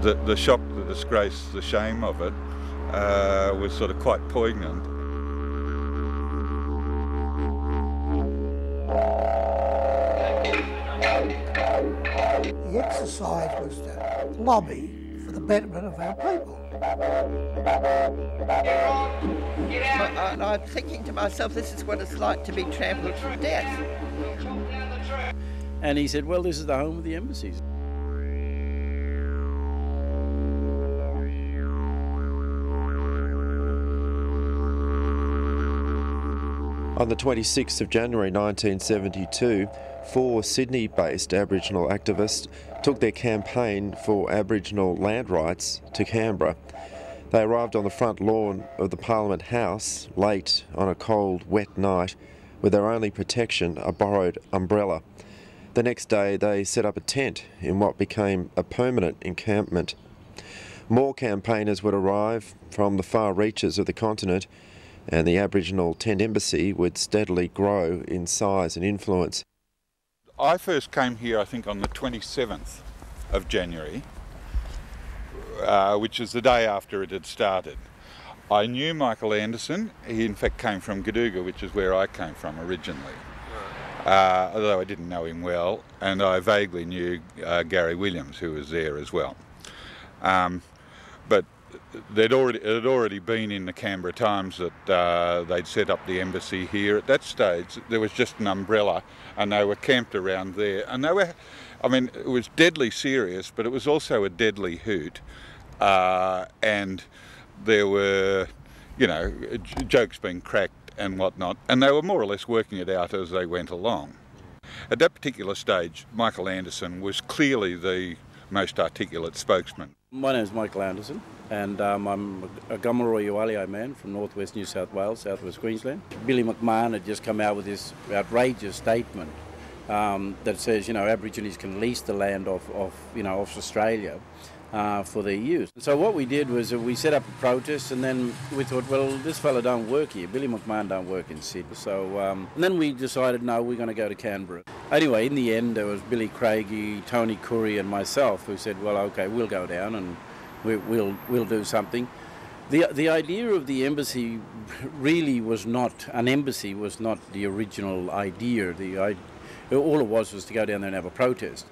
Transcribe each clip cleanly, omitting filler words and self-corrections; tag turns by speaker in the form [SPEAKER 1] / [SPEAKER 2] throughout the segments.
[SPEAKER 1] the shock, the disgrace, the shame of it was sort of quite poignant.
[SPEAKER 2] The exercise was to lobby for the betterment of our people.
[SPEAKER 3] I'm thinking to myself, this is what it's like to be trampled to death.
[SPEAKER 4] And he said, well, this is the home of the embassies.
[SPEAKER 5] On the 26th of January 1972, 4 Sydney-based Aboriginal activists took their campaign for Aboriginal land rights to Canberra. They arrived on the front lawn of the Parliament House late on a cold, wet night with their only protection a borrowed umbrella. The next day they set up a tent in what became a permanent encampment. More campaigners would arrive from the far reaches of the continent, and the Aboriginal Tent Embassy would steadily grow in size and influence.
[SPEAKER 1] I first came here, I think, on the 27th of January, which is the day after it had started. I knew Michael Anderson. He in fact came from Gaduga, which is where I came from originally, although I didn't know him well, and I vaguely knew Gary Williams, who was there as well. But it had already been in the Canberra Times that they'd set up the embassy here. At that stage, there was just an umbrella, and they were camped around there. And they were, I mean, it was deadly serious, but it was also a deadly hoot. And there were, you know, jokes being cracked and whatnot, and they were more or less working it out as they went along. At that particular stage, Michael Anderson was clearly the most articulate spokesman.
[SPEAKER 4] My name is Michael Anderson, and I'm a Gomeroi Uwalio man from northwest New South Wales, southwest Queensland. Billy McMahon had just come out with this outrageous statement that says, you know, Aborigines can lease the land off Australia for their use. So what we did was we set up a protest, and then we thought, well, this fella don't work here. Billy McMahon don't work in Sydney. So and then we decided, no, we're going to go to Canberra. Anyway, in the end, there was Billy Craigie, Tony Curry and myself who said, well, okay, we'll go down and we'll do something. The idea of the embassy really was not, an embassy was not the original idea. All it was to go down there and have a protest.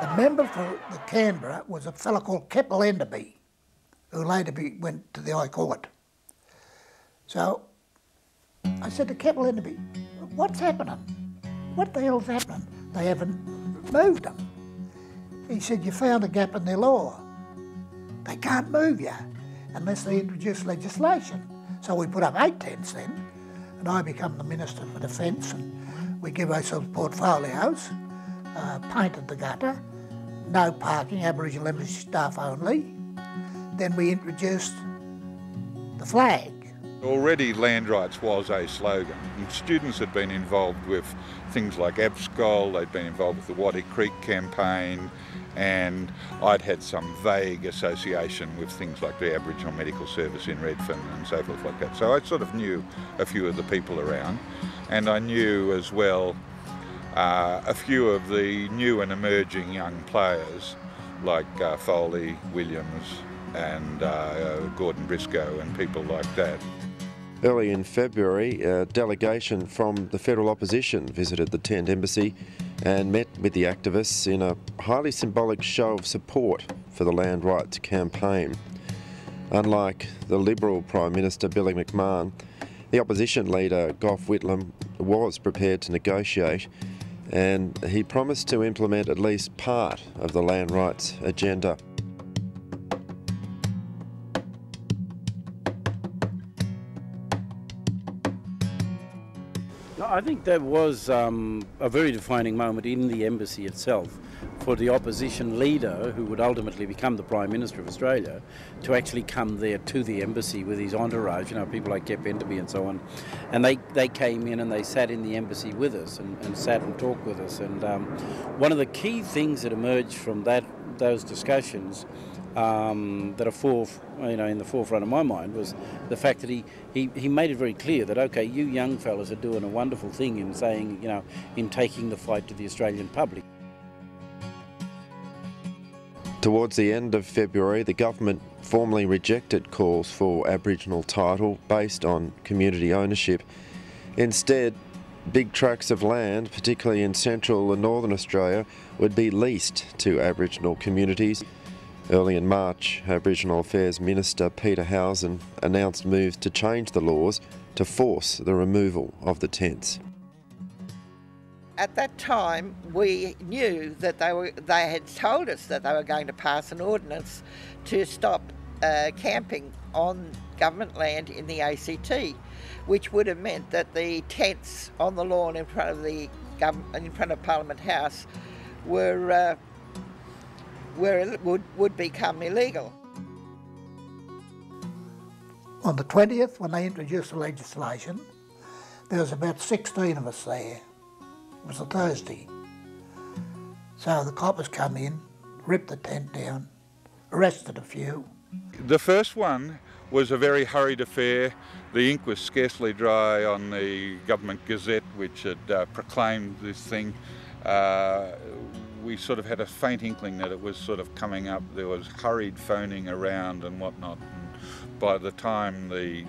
[SPEAKER 2] The member for the Canberra was a fellow called Keppel Enderby, who later went to the High Court. So I said to Keppel Enderby, what's happening? What the hell's happening? They haven't moved them. He said, you found a gap in their law. They can't move you unless they introduce legislation. So we put up 8 tents then, and I become the Minister for Defence, and we give ourselves portfolios, painted the gutter, no parking, Aboriginal Embassy staff only. Then we introduced the flag.
[SPEAKER 1] Already land rights was a slogan, and students had been involved with things like ABSCOL, they'd been involved with the Waddy Creek campaign, and I'd had some vague association with things like the Aboriginal Medical Service in Redfern and so forth like that. So I sort of knew a few of the people around, and I knew as well a few of the new and emerging young players like Foley, Williams and Gordon Briscoe and people like that.
[SPEAKER 5] Early in February, a delegation from the federal opposition visited the Tent Embassy and met with the activists in a highly symbolic show of support for the land rights campaign. Unlike the Liberal Prime Minister Billy McMahon, the opposition leader Gough Whitlam was prepared to negotiate, and he promised to implement at least part of the land rights agenda.
[SPEAKER 4] I think that was a very defining moment in the embassy itself for the opposition leader, who would ultimately become the Prime Minister of Australia, to actually come there to the embassy with his entourage, you know, people like Kepp Enderby and so on. And they came in and they sat in the embassy with us and sat and talked with us. And one of the key things that emerged from those discussions that are in the forefront of my mind was the fact that he made it very clear that, okay, you young fellas are doing a wonderful thing in saying, in taking the fight to the Australian public.
[SPEAKER 5] Towards the end of February, the government formally rejected calls for Aboriginal title based on community ownership. Instead, big tracts of land, particularly in central and northern Australia, would be leased to Aboriginal communities. Early in March, Aboriginal Affairs Minister Peter Howson announced moves to change the laws to force the removal of the tents.
[SPEAKER 3] At that time, we knew that they had told us that they were going to pass an ordinance to stop camping on government land in the ACT, which would have meant that the tents on the lawn in front of Parliament House would become illegal.
[SPEAKER 2] On the 20th, when they introduced the legislation, there was about 16 of us there. It was a Thursday. So the coppers come in, ripped the tent down, arrested a few.
[SPEAKER 1] The first one was a very hurried affair. The ink was scarcely dry on the government gazette, which had proclaimed this thing. We sort of had a faint inkling that it was sort of coming up. There was hurried phoning around and whatnot. And by the time the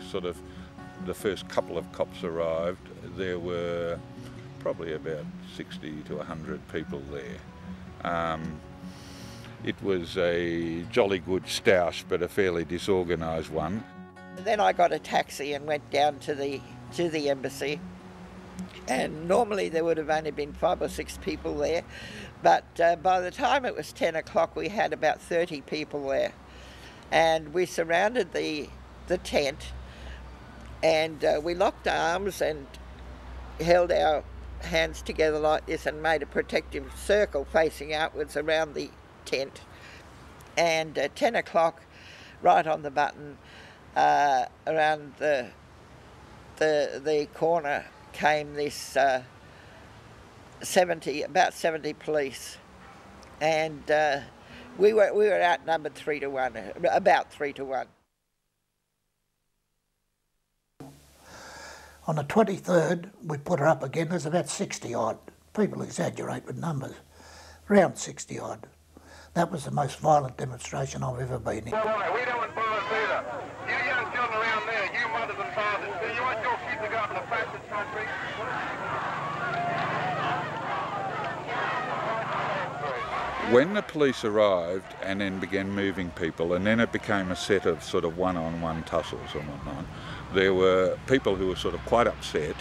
[SPEAKER 1] first couple of cops arrived, there were probably about 60 to 100 people there. It was a jolly good stoush, but a fairly disorganised one.
[SPEAKER 3] Then I got a taxi and went down to the embassy, and normally there would have only been 5 or 6 people there, but by the time it was 10 o'clock we had about 30 people there, and we surrounded the tent, and we locked arms and held our hands together like this and made a protective circle facing outwards around the tent. And at 10 o'clock, right on the button, around the corner came this about 70 police, and we were outnumbered 3 to 1, about 3 to 1.
[SPEAKER 2] On the 23rd, we put her up again. There's about 60 odd. People exaggerate with numbers. Around 60 odd. That was the most violent demonstration I've ever been in.
[SPEAKER 6] Well, right, we don't want violence either. You young children around there, you mothers and fathers, do you want your kids to go up in a fascist country?
[SPEAKER 1] When the police arrived and then began moving people, and then it became a set of sort of one-on-one tussles and whatnot, there were people who were sort of quite upset.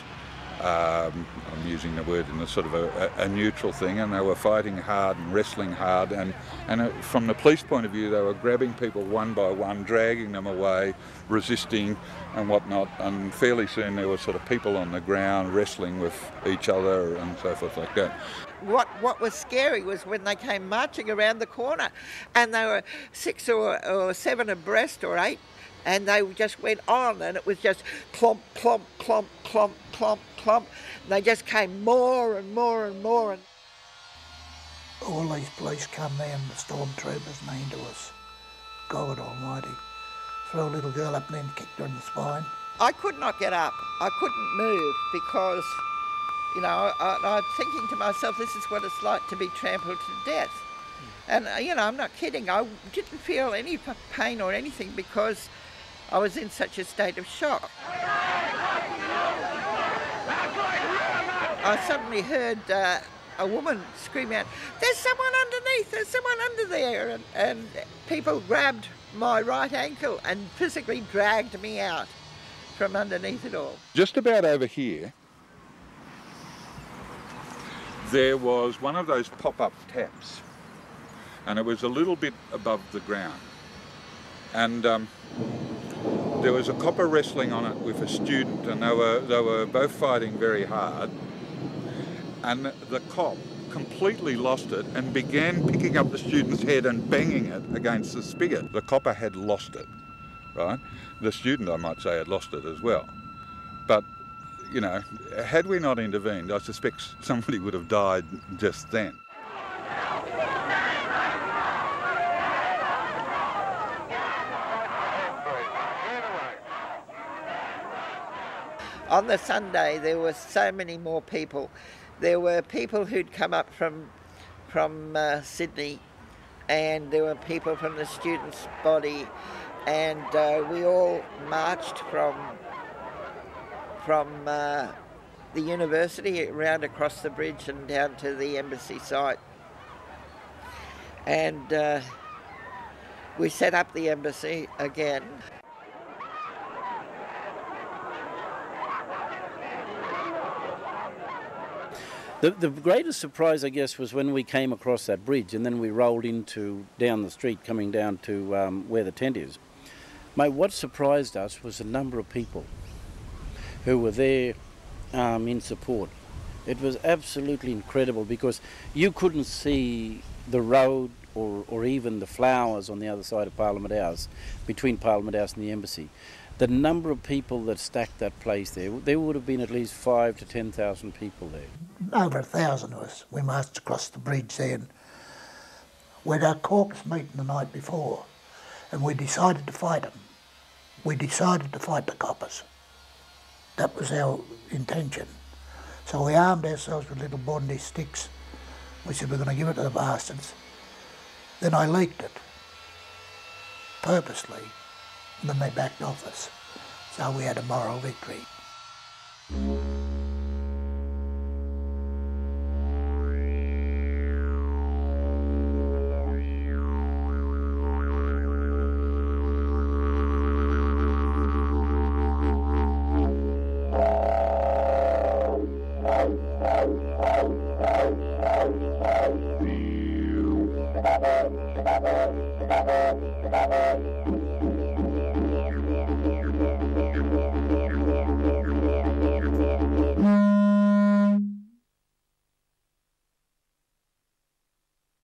[SPEAKER 1] I'm using the word in a sort of a neutral thing, and they were fighting hard and wrestling hard, and from the police point of view they were grabbing people one by one, dragging them away, resisting and whatnot, and fairly soon there were sort of people on the ground wrestling with each other and so forth like that.
[SPEAKER 3] What was scary was when they came marching around the corner, and they were 6 or 7 abreast or 8, and they just went on, and it was just clomp, clomp, clomp, clomp, clomp, clomp. And they just came more and more and more. And
[SPEAKER 2] all these police come there, and the stormtroopers, and they into us. God almighty. Threw a little girl up there and kicked her in the spine.
[SPEAKER 3] I could not get up. I couldn't move because, I'm thinking to myself, this is what it's like to be trampled to death. And, I'm not kidding. I didn't feel any pain or anything because I was in such a state of shock. I suddenly heard a woman scream out, "There's someone underneath, there's someone under there," and people grabbed my right ankle and physically dragged me out from underneath it all.
[SPEAKER 1] Just about over here, there was one of those pop-up taps, and it was a little bit above the ground, and there was a copper wrestling on it with a student, and they were both fighting very hard, and the cop completely lost it and began picking up the student's head and banging it against the spigot. The copper had lost it, right? The student, I might say, had lost it as well. But, had we not intervened, I suspect somebody would have died just then.
[SPEAKER 3] On the Sunday, there were so many more people. There were people who'd come up from Sydney, and there were people from the students' body, and we all marched from the university around across the bridge and down to the embassy site. And we set up the embassy again.
[SPEAKER 4] The greatest surprise, I guess, was when we came across that bridge and then we rolled down the street, coming down to where the tent is. Mate, what surprised us was the number of people who were there in support. It was absolutely incredible because you couldn't see the road or even the flowers on the other side of Parliament House, between Parliament House and the embassy. The number of people that stacked that place there would have been at least 5,000 to 10,000 people there.
[SPEAKER 2] Over 1,000 of us. We marched across the bridge then. We'd had a caucus meeting the night before, and we decided to fight them. We decided to fight the coppers. That was our intention. So we armed ourselves with little bondi sticks. We said we're going to give it to the bastards. Then I leaked it, purposely, and then they backed off us. So we had a moral victory.